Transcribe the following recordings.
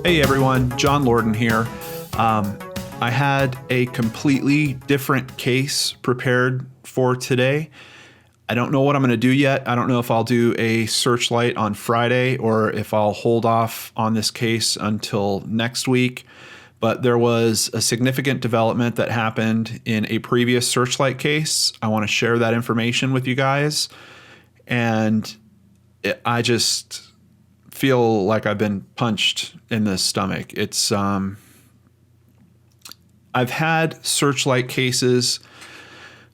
Hey everyone, John Lorden here. I had a completely different case prepared for today. I don't know what I'm going to do yet. I don't know if I'll do a Searchlight on Friday or if I'll hold off on this case until next week. But there was a significant development that happened in a previous Searchlight case. I want to share that information with you guys. And I just feel like I've been punched in the stomach. It's I've had Searchlight cases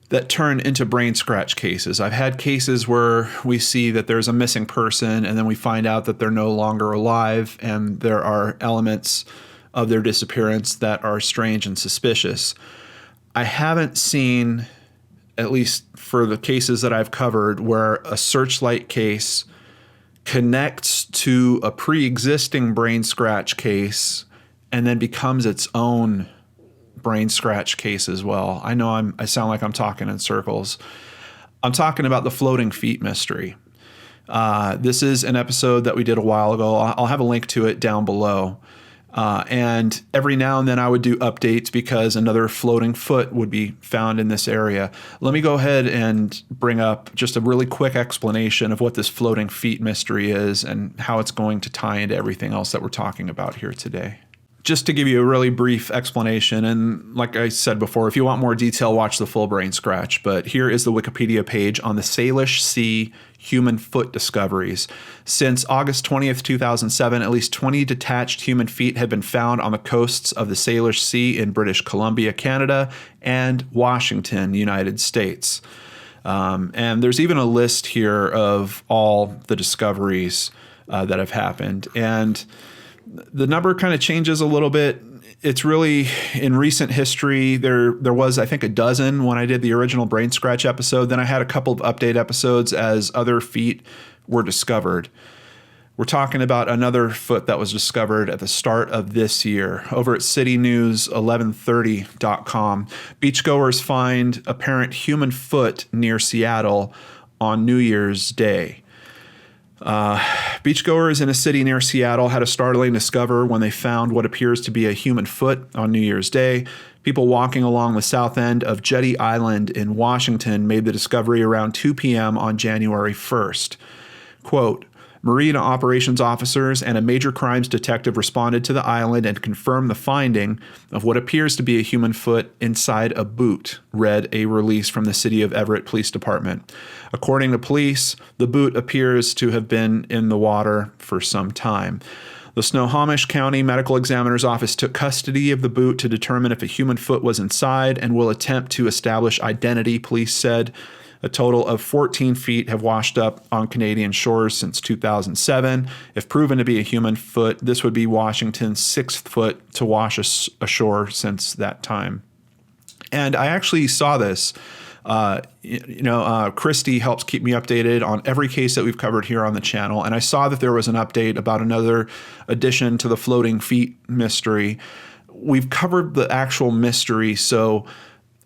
that turn into Brainscratch cases. I've had cases where we see that there's a missing person and then we find out that they're no longer alive and there are elements of their disappearance that are strange and suspicious. I haven't seen, at least for the cases that I've covered, where a Searchlight case connects to a pre-existing Brainscratch case and then becomes its own Brainscratch case as well. I know I sound like I'm talking in circles. I'm talking about the floating feet mystery. This is an episode that we did a while ago. I'll have a link to it down below. And every now and then I would do updates because another floating foot would be found in this area. Let me go ahead and bring up just a really quick explanation of what this floating feet mystery is and how it's going to tie into everything else that we're talking about here today. Just to give you a really brief explanation, and like I said before, if you want more detail, watch the full Brainscratch, but here is the Wikipedia page on the Salish Sea human foot discoveries. Since August 20th, 2007, at least 20 detached human feet have been found on the coasts of the Salish Sea in British Columbia, Canada, and Washington, United States. And there's even a list here of all the discoveries that have happened. And the number kind of changes a little bit. It's really, in recent history, there was, I think, a dozen when I did the original Brainscratch episode. Then I had a couple of update episodes as other feet were discovered. We're talking about another foot that was discovered at the start of this year. Over at citynews1130.com, beachgoers find apparent human foot near Seattle on New Year's Day. Beachgoers in a city near Seattle had a startling discovery when they found what appears to be a human foot on New Year's Day. People walking along the south end of Jetty Island in Washington made the discovery around 2 p.m. on January 1st. Quote, Marine operations officers and a major crimes detective responded to the island and confirmed the finding of what appears to be a human foot inside a boot, read a release from the City of Everett Police Department. According to police, the boot appears to have been in the water for some time. The Snohomish County Medical Examiner's Office took custody of the boot to determine if a human foot was inside and will attempt to establish identity, police said. A total of 14 feet have washed up on Canadian shores since 2007. If proven to be a human foot, this would be Washington's sixth foot to wash ashore since that time. And I actually saw this. Christy helps keep me updated on every case that we've covered here on the channel. And I saw that there was an update about another addition to the floating feet mystery. We've covered the actual mystery, so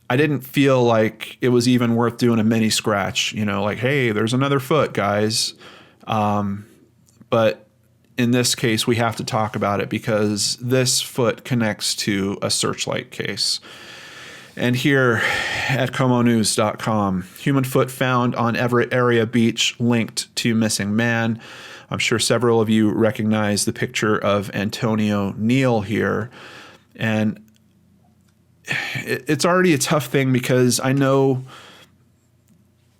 I didn't feel like it was even worth doing a mini scratch, like, hey, there's another foot, guys. But in this case, we have to talk about it because this foot connects to a Searchlight case. And here at comonews.com, human foot found on Everett area beach linked to missing man. I'm sure several of you recognize the picture of Antonio Neill here. And it's already a tough thing because I know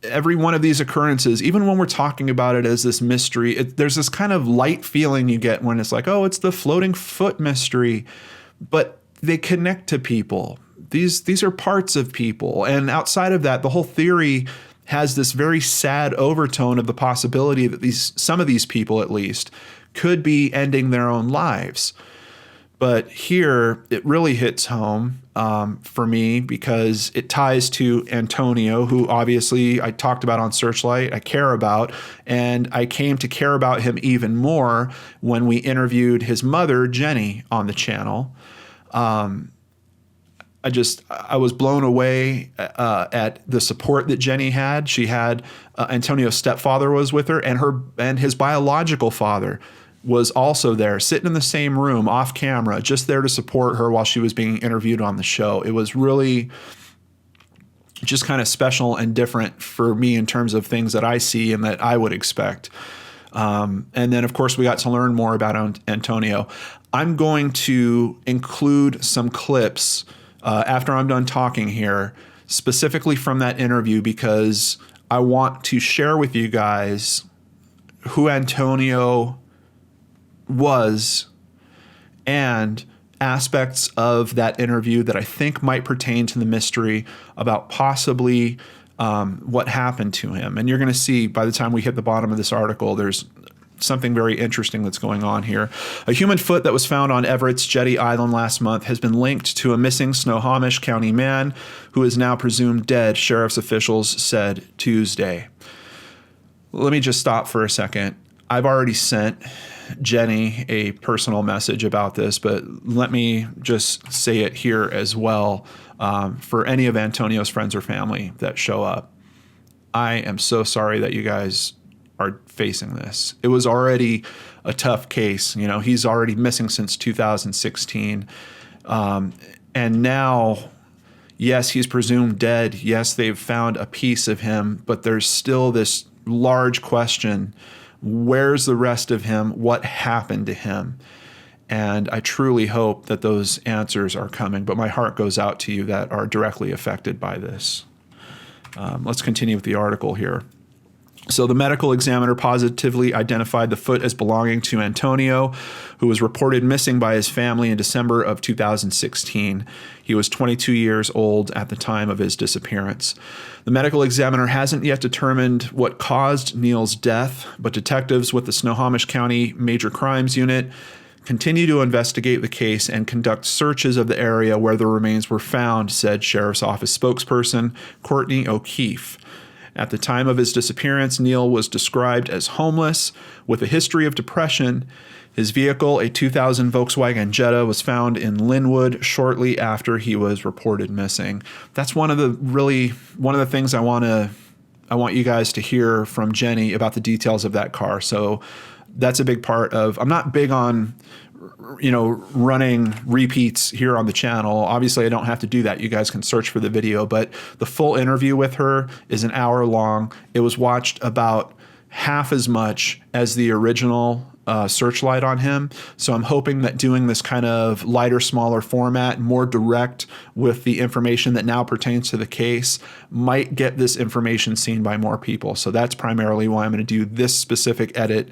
every one of these occurrences, even when we're talking about it as this mystery, there's this kind of light feeling you get when it's like, oh, it's the floating foot mystery, but they connect to people. These are parts of people. And outside of that, the whole theory has this very sad overtone of the possibility that some of these people, at least, could be ending their own lives. But here, it really hits home for me because it ties to Antonio, who obviously I talked about on Searchlight, I care about, and I came to care about him even more when we interviewed his mother, Jenny, on the channel. I was blown away at the support that Jenny had. She had Antonio's stepfather was with her, and his biological father was also there, sitting in the same room off camera, just there to support her while she was being interviewed on the show. It was really just kind of special and different for me in terms of things that I see and that I would expect. And then, of course, we got to learn more about Antonio. I'm going to include some clips after I'm done talking here, specifically from that interview, because I want to share with you guys who Antonio was and aspects of that interview that I think might pertain to the mystery about possibly what happened to him. And you're going to see by the time we hit the bottom of this article, there's something very interesting that's going on here. A human foot that was found on Everett's Jetty Island last month has been linked to a missing Snohomish County man who is now presumed dead, sheriff's officials said Tuesday. Let me just stop for a second. I've already sent Jenny a personal message about this, but let me just say it here as well for any of Antonio's friends or family that show up. I am so sorry that you guys are facing this. It was already a tough case. You know, he's already missing since 2016. And now, yes, he's presumed dead. Yes, they've found a piece of him, but there's still this large question. Where's the rest of him? What happened to him? And I truly hope that those answers are coming, but my heart goes out to you that are directly affected by this. Let's continue with the article here. So the medical examiner positively identified the foot as belonging to Antonio, who was reported missing by his family in December of 2016. He was 22 years old at the time of his disappearance. The medical examiner hasn't yet determined what caused Neill's death, but detectives with the Snohomish County Major Crimes Unit continue to investigate the case and conduct searches of the area where the remains were found, said Sheriff's Office spokesperson Courtney O'Keefe. At the time of his disappearance, Neill was described as homeless with a history of depression. His vehicle, a 2000 Volkswagen Jetta, was found in Linwood shortly after he was reported missing. That's one of the things I want you guys to hear from Jenny about the details of that car. So that's a big part of, I'm not big on, running repeats here on the channel. Obviously, I don't have to do that. You guys can search for the video, but the full interview with her is an hour long. It was watched about half as much as the original Searchlight on him. So I'm hoping that doing this kind of lighter, smaller format, more direct with the information that now pertains to the case might get this information seen by more people. So that's primarily why I'm going to do this specific edit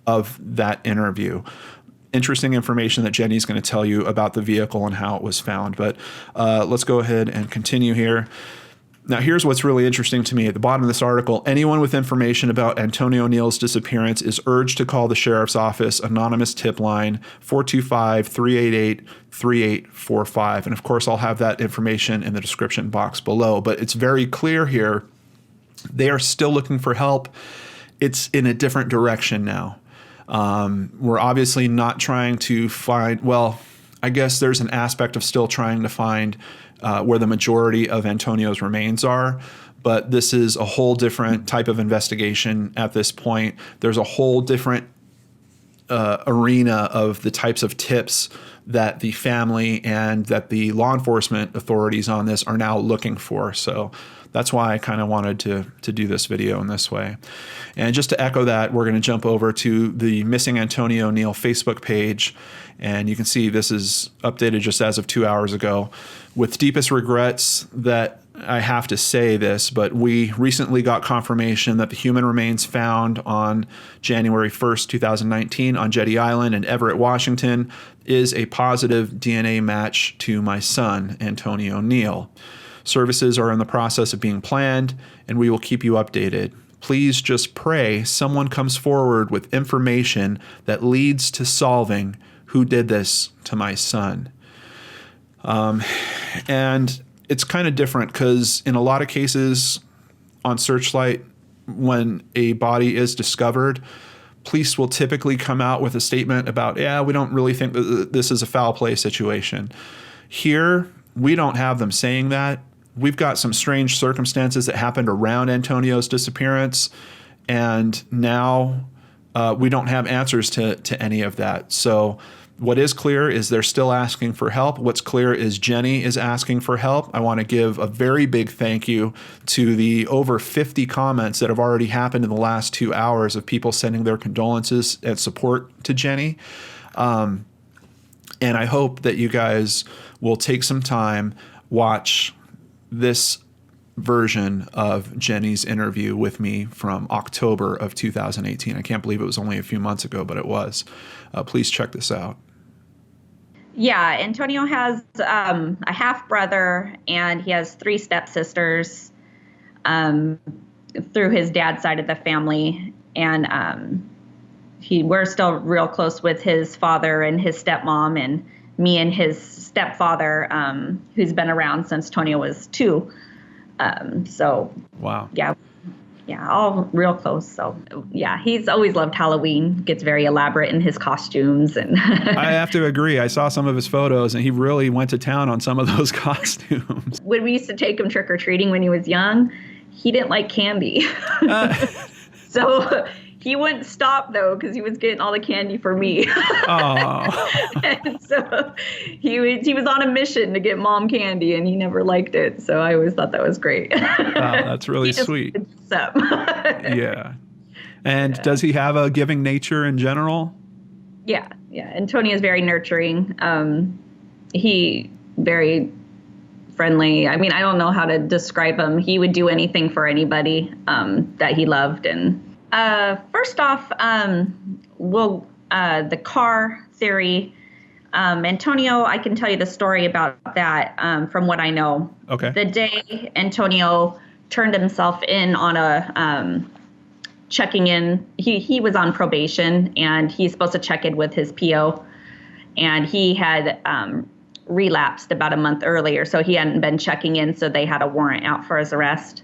of that interview. Interesting information that Jenny's going to tell you about the vehicle and how it was found. But let's go ahead and continue here. Now, here's what's really interesting to me. At the bottom of this article, anyone with information about Antonio Neill's disappearance is urged to call the Sheriff's Office anonymous tip line 425-388-3845. And of course, I'll have that information in the description box below. But it's very clear here, they are still looking for help. It's in a different direction now. We're obviously not trying to find, well, I guess there's an aspect of still trying to find where the majority of Antonio's remains are, but this is a whole different type of investigation at this point. There's a whole different arena of the types of tips that the family and that the law enforcement authorities on this are now looking for. So that's why I kind of wanted to do this video in this way. And just to echo that, we're going to jump over to the Missing Antonio Neill Facebook page. And you can see this is updated just as of 2 hours ago. With deepest regrets that I have to say this, but we recently got confirmation that the human remains found on January 1st, 2019 on Jetty Island in Everett, Washington is a positive DNA match to my son, Antonio Neill. Services are in the process of being planned, and we will keep you updated. Please just pray someone comes forward with information that leads to solving who did this to my son. And it's kind of different because in a lot of cases on Searchlight, when a body is discovered, police will typically come out with a statement about, yeah, we don't really think that this is a foul play situation. Here, we don't have them saying that. We've got some strange circumstances that happened around Antonio's disappearance, and now we don't have answers to any of that. So what is clear is they're still asking for help. What's clear is Jenny is asking for help. I want to give a very big thank you to the over 50 comments that have already happened in the last 2 hours of people sending their condolences and support to Jenny. And I hope that you guys will take some time, watch this version of Jenny's interview with me from October of 2018. I can't believe it was only a few months ago, but it was. Please check this out. Yeah, Antonio has a half brother, and he has 3 stepsisters through his dad's side of the family. And we're still real close with his father and his stepmom, and me and his stepfather, who's been around since Tonio was 2. So wow. Yeah, all real close. So yeah, he's always loved Halloween. Gets very elaborate in his costumes, and I have to agree. I saw some of his photos, and he really went to town on some of those costumes. When we used to take him trick or treating when he was young, he didn't like candy, so he wouldn't stop though because he was getting all the candy for me. And so he was on a mission to get mom candy, and he never liked it. So I always thought that was great. Wow, that's really sweet. Yeah. And does he have a giving nature in general? Yeah. Antonio is very nurturing. He very friendly. I mean, I don't know how to describe him. He would do anything for anybody that he loved. And first off, the car theory. Antonio, I can tell you the story about that from what I know. Okay. The day Antonio turned himself in on a checking in, he was on probation, and he's supposed to check in with his PO, and he had relapsed about a month earlier, so he hadn't been checking in, so they had a warrant out for his arrest.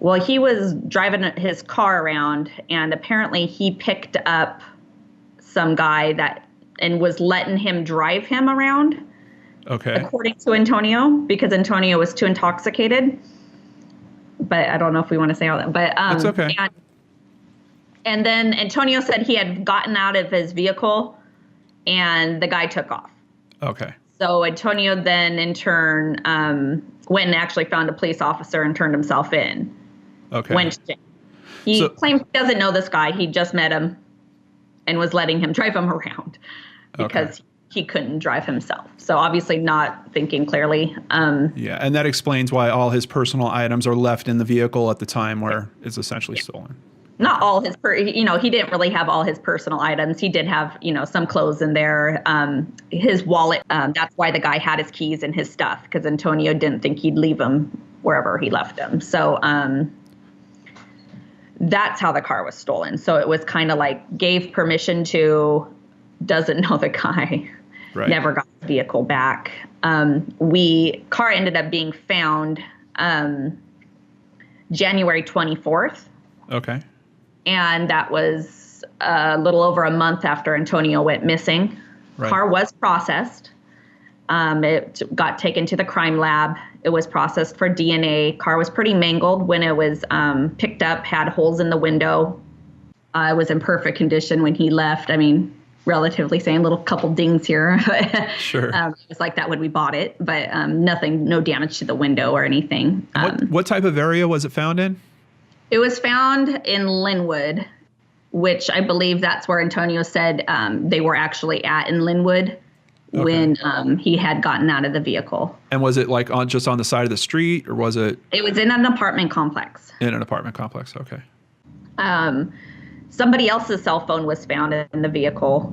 Well, he was driving his car around, and apparently he picked up some guy and was letting him drive him around. Okay. According to Antonio, because Antonio was too intoxicated. But I don't know if we want to say all that. But that's okay. And then Antonio said he had gotten out of his vehicle, and the guy took off. Okay. So Antonio then, in turn, went and actually found a police officer and turned himself in. Okay. He claims he doesn't know this guy. He just met him and was letting him drive him around because he couldn't drive himself. So obviously not thinking clearly. Yeah, and that explains why all his personal items are left in the vehicle at the time where it's essentially stolen. Not all his, he didn't really have all his personal items. He did have, some clothes in there. His wallet, that's why the guy had his keys and his stuff, because Antonio didn't think he'd leave them wherever he left them. So that's how the car was stolen. So it was kind of like gave permission to, doesn't know the guy, right. Never got the vehicle back. Car ended up being found January 24th. Okay. And that was a little over a month after Antonio went missing. Right. Car was processed. It got taken to the crime lab. It was processed for DNA. Car was pretty mangled when it was picked up, had holes in the window. It was in perfect condition when he left. I mean, relatively saying, little couple dings here. Sure. It was like that when we bought it, but no damage to the window or anything. What type of area was it found in? It was found in Linwood, which I believe that's where Antonio said they were actually at in Linwood when he had gotten out of the vehicle. And was it like just on the side of the street, or was it? It was in an apartment complex. In an apartment complex, okay. Somebody else's cell phone was found in the vehicle,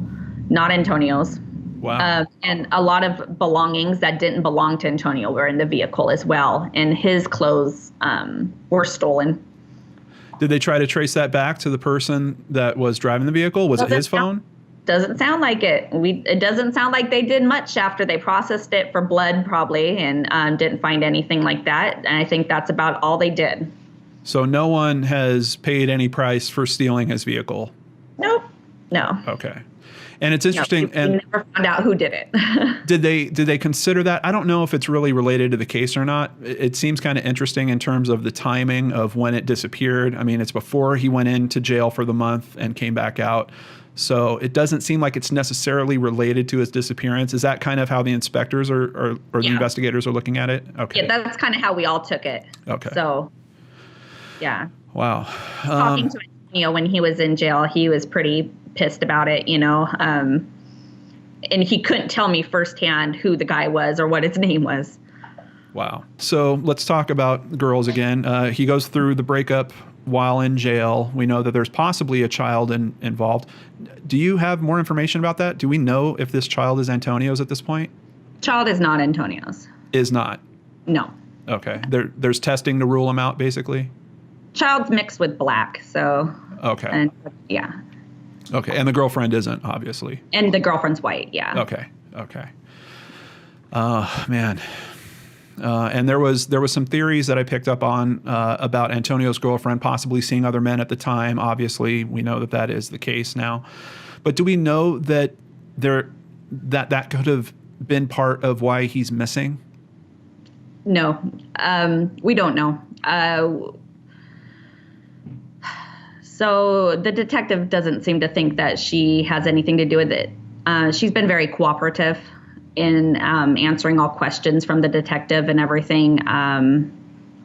not Antonio's. Wow. And a lot of belongings that didn't belong to Antonio were in the vehicle as well. And his clothes were stolen. Did they try to trace that back to the person that was driving the vehicle? Was it his phone? Doesn't sound like it. It doesn't sound like they did much after they processed it for blood, probably, and didn't find anything like that. And I think that's about all they did. So no one has paid any price for stealing his vehicle? Nope. No. Okay. And it's No, interesting. we And never found out who did it. did they consider that? I don't know if it's really related to the case or not. It seems kind of interesting in terms of the timing of when it disappeared. I mean, it's before he went into jail for the month and came back out. So it doesn't seem like it's necessarily related to his disappearance. Is that kind of how the inspectors or the investigators are looking at it? Okay. Yeah, that's kind of how we all took it. Okay. So, yeah. Wow. Talking to Antonio when he was in jail, he was pretty pissed about it, and he couldn't tell me firsthand who the guy was or what his name was. Wow. So let's talk about girls again. He goes through the breakup while in jail. We know that there's possibly a child involved. Do you have more information about that? Do we know if this child is Antonio's at this point? Child is not Antonio's. Is not? No. Okay. There's testing to rule him out, basically? Child's mixed with black, so. Okay. And, yeah. Okay. And the girlfriend isn't, obviously. And the girlfriend's white, yeah. Okay. Okay. Man. And there was some theories that I picked up on about Antonio's girlfriend possibly seeing other men at the time. Obviously, we know that is the case now. But do we know that that could have been part of why he's missing? No, we don't know. So the detective doesn't seem to think that she has anything to do with it. She's been very cooperative in answering all questions from the detective and everything. I'm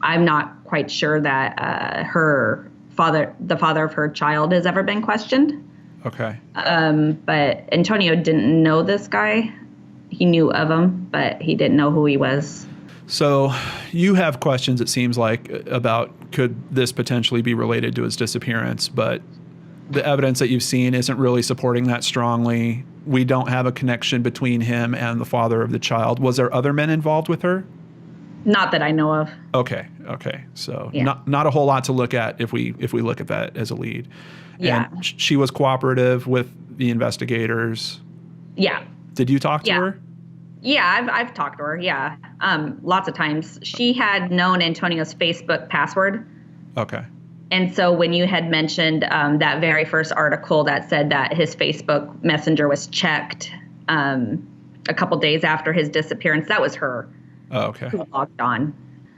not quite sure that the father of her child, has ever been questioned. Okay. But Antonio didn't know this guy. He knew of him, but he didn't know who he was. So you have questions, it seems like, about could this potentially be related to his disappearance, but the evidence that you've seen isn't really supporting that strongly. We don't have a connection between him and the father of the child. Was there other men involved with her? Not that I know of. Okay. So not a whole lot to look at if we look at that as a lead. Yeah. And she was cooperative with the investigators. Yeah. Did you talk to her? Yeah, I've talked to her. Yeah, lots of times. She had known Antonio's Facebook password. Okay. And so when you had mentioned that very first article that said that his Facebook Messenger was checked a couple days after his disappearance, that was her. Oh, okay. Who logged on.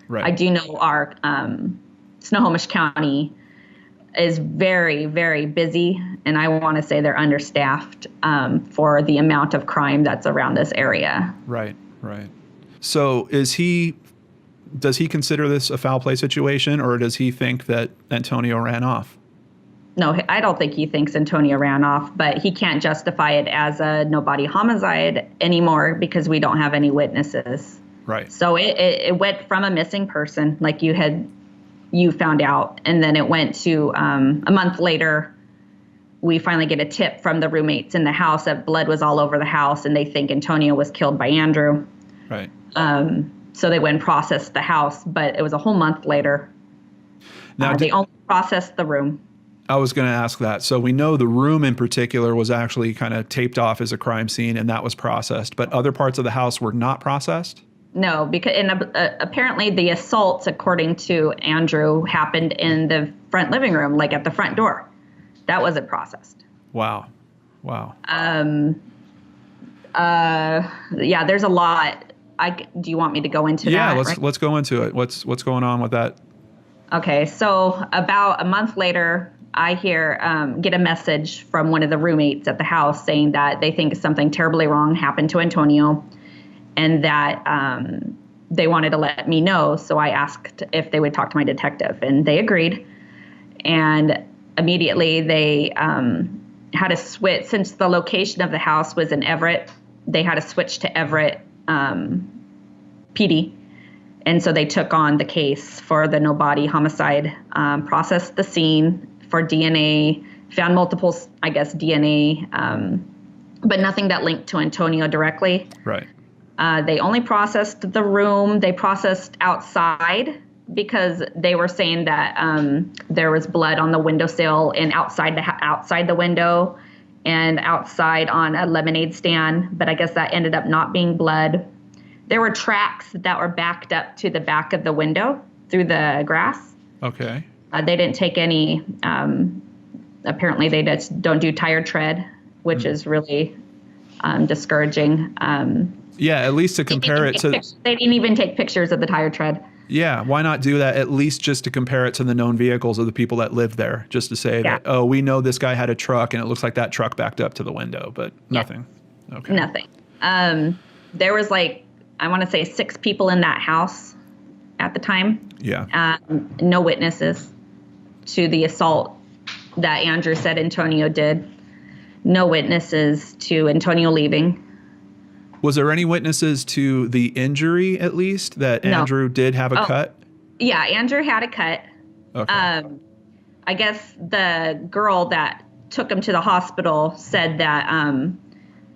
Right. I do know our Snohomish County is very, very busy, and I want to say they're understaffed for the amount of crime that's around this area. Right. So does he consider this a foul play situation, or does he think that Antonio ran off? No, I don't think he thinks Antonio ran off, but he can't justify it as a no-body homicide anymore because we don't have any witnesses. Right. So it went from a missing person, like you found out, and then it went to a month later. We finally get a tip from the roommates in the house that blood was all over the house, and they think Antonio was killed by Andrew. Right. So they went and processed the house, but it was a whole month later. Now they only processed the room. I was going to ask that. So we know the room in particular was actually kind of taped off as a crime scene, and that was processed, but other parts of the house were not processed? No, because apparently the assaults, according to Andrew, happened in the front living room, like at the front door. That wasn't processed. Wow. Yeah, there's a lot. Do you want me to go into that? Yeah, let's go into it. What's going on with that? Okay, so about a month later, I get a message from one of the roommates at the house saying that they think something terribly wrong happened to Antonio, and that they wanted to let me know. So I asked if they would talk to my detective, and they agreed. And immediately they had to switch, since the location of the house was in Everett, they had to switch to Everett PD. And so they took on the case for the no-body homicide, processed the scene for DNA, found multiple, DNA, but nothing that linked to Antonio directly. Right. They only processed the room. They processed outside because they were saying that there was blood on the windowsill and outside the window and outside on a lemonade stand. But I guess that ended up not being blood. There were tracks that were backed up to the back of the window through the grass. Okay. They didn't take any Apparently they just don't do tire tread, which is really discouraging. Yeah, at least to compare it to... They didn't even take pictures of the tire tread. Yeah, why not do that at least just to compare it to the known vehicles of the people that live there, just to say that, oh, we know this guy had a truck and it looks like that truck backed up to the window, but nothing. Okay. Nothing. There was like, I want to say 6 people in that house at the time. Yeah. No witnesses to the assault that Andrew said Antonio did. No witnesses to Antonio leaving. Was there any witnesses to the injury, at least, that Andrew did have a cut? Yeah, Andrew had a cut. Okay. I guess the girl that took him to the hospital said that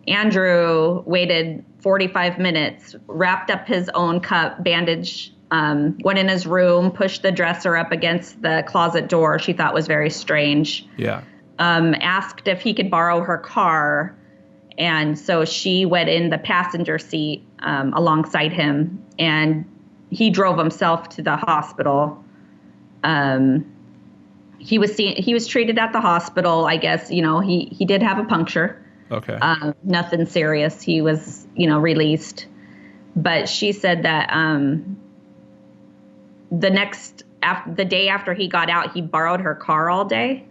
Andrew waited 45 minutes, wrapped up his own cut, bandage, went in his room, pushed the dresser up against the closet door. She thought was very strange. Yeah. Asked if he could borrow her car. And so she went in the passenger seat alongside him, and he drove himself to the hospital. He was treated at the hospital. I guess, he did have a puncture. Okay. Nothing serious. He was, released. But she said that the day after he got out, he borrowed her car all day.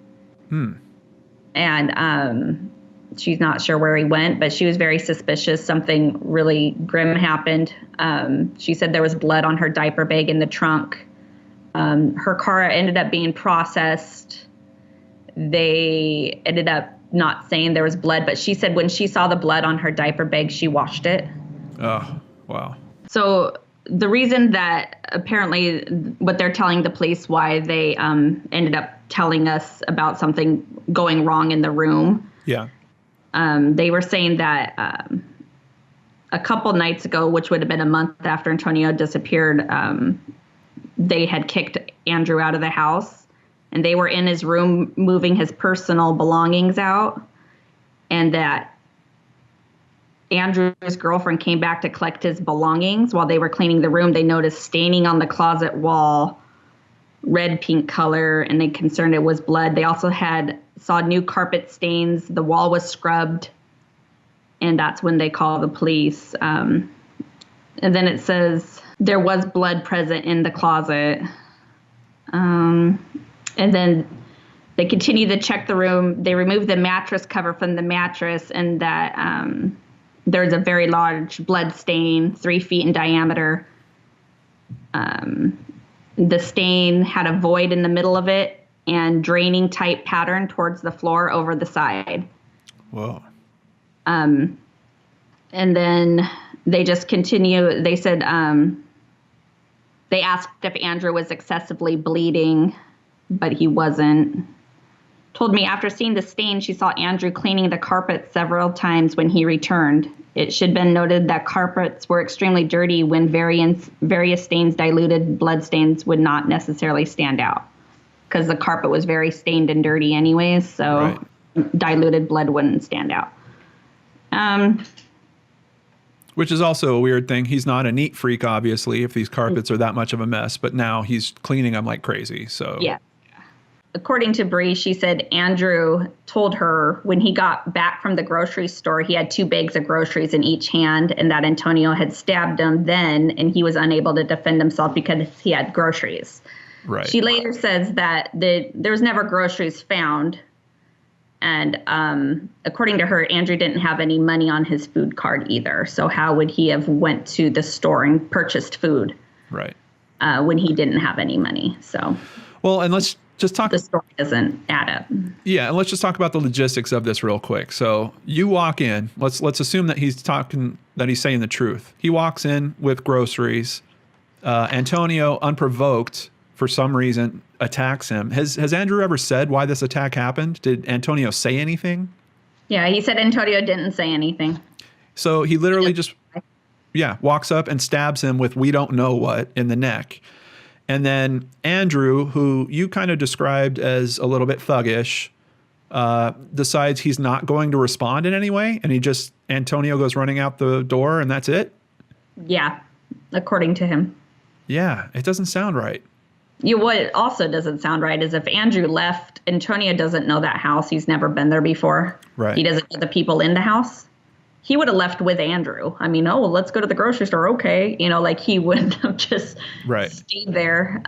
And she's not sure where he went, but she was very suspicious. Something really grim happened. She said there was blood on her diaper bag in the trunk. Her car ended up being processed. They ended up not saying there was blood, but she said when she saw the blood on her diaper bag, she washed it. Oh, wow. So the reason that apparently what they're telling the police why they ended up telling us about something going wrong in the room. Yeah. They were saying that a couple nights ago, which would have been a month after Antonio disappeared, they had kicked Andrew out of the house, and they were in his room moving his personal belongings out, and that Andrew's girlfriend came back to collect his belongings. While they were cleaning the room, they noticed staining on the closet wall, red-pink color, and they concerned it was blood. They also saw new carpet stains. The wall was scrubbed, and that's when they call the police. And then it says there was blood present in the closet. And then they continue to check the room. They removed the mattress cover from the mattress, and that there's a very large blood stain, 3 feet in diameter. The stain had a void in the middle of it and draining type pattern towards the floor over the side. Whoa. And then they just continue. They said they asked if Andrew was excessively bleeding, but he wasn't. Told me after seeing the stain, she saw Andrew cleaning the carpet several times when he returned. It should have been noted that carpets were extremely dirty when various stains, diluted blood stains, would not necessarily stand out because the carpet was very stained and dirty anyways, so diluted blood wouldn't stand out. Which is also a weird thing. He's not a neat freak, obviously, if these carpets are that much of a mess, but now he's cleaning them like crazy. So yeah. According to Bree, she said Andrew told her when he got back from the grocery store, he had 2 bags of groceries in each hand, and that Antonio had stabbed him then, and he was unable to defend himself because he had groceries. Right. She later says that there was never groceries found. And according to her, Andrew didn't have any money on his food card either. So how would he have went to the store and purchased food when he didn't have any money? So, well, and let's just talk. The story doesn't add up. Yeah, and let's just talk about the logistics of this real quick. So you walk in. Let's assume that he's saying the truth. He walks in with groceries. Antonio, unprovoked for some reason, attacks him. Has Andrew ever said why this attack happened? Did Antonio say anything? Yeah, he said Antonio didn't say anything. So he literally just walks up and stabs him with we don't know what in the neck. And then Andrew, who you kind of described as a little bit thuggish, decides he's not going to respond in any way. And Antonio goes running out the door and that's it? Yeah, according to him. Yeah, it doesn't sound right. What also doesn't sound right is if Andrew left, Antonio doesn't know that house. He's never been there before. Right. He doesn't know the people in the house. He would have left with Andrew. I mean, oh, well, let's go to the grocery store. Okay. Like he wouldn't have just stayed there.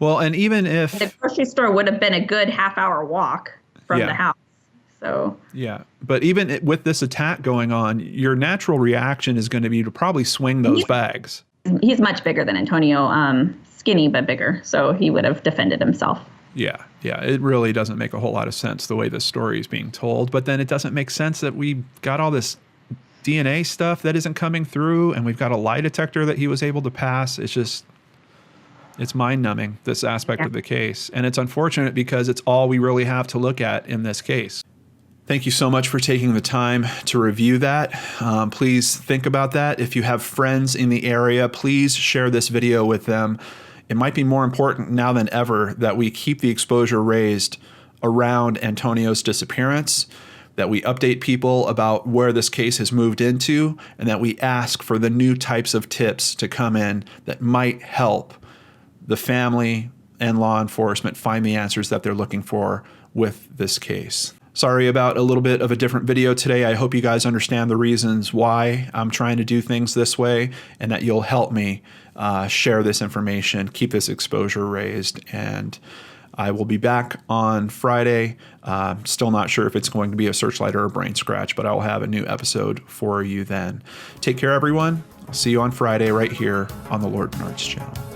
Well, and even if the grocery store would have been a good half-hour walk from the house. So yeah, but even with this attack going on, your natural reaction is going to be to probably swing those bags. He's much bigger than Antonio, skinny but bigger. So he would have defended himself. Yeah. It really doesn't make a whole lot of sense the way this story is being told. But then it doesn't make sense that we got all this DNA stuff that isn't coming through, and we've got a lie detector that he was able to pass. It's mind-numbing, this aspect of the case. And it's unfortunate because it's all we really have to look at in this case. Thank you so much for taking the time to review that. Please think about that. If you have friends in the area, please share this video with them. It might be more important now than ever that we keep the exposure raised around Antonio's disappearance, that we update people about where this case has moved into, and that we ask for the new types of tips to come in that might help the family and law enforcement find the answers that they're looking for with this case. Sorry about a little bit of a different video today. I hope you guys understand the reasons why I'm trying to do things this way, and that you'll help me share this information, keep this exposure raised. And I will be back on Friday. Still not sure if it's going to be a Searchlight or a Brainscratch, but I'll have a new episode for you then. Take care, everyone. I'll see you on Friday right here on the Lord Bernard's channel.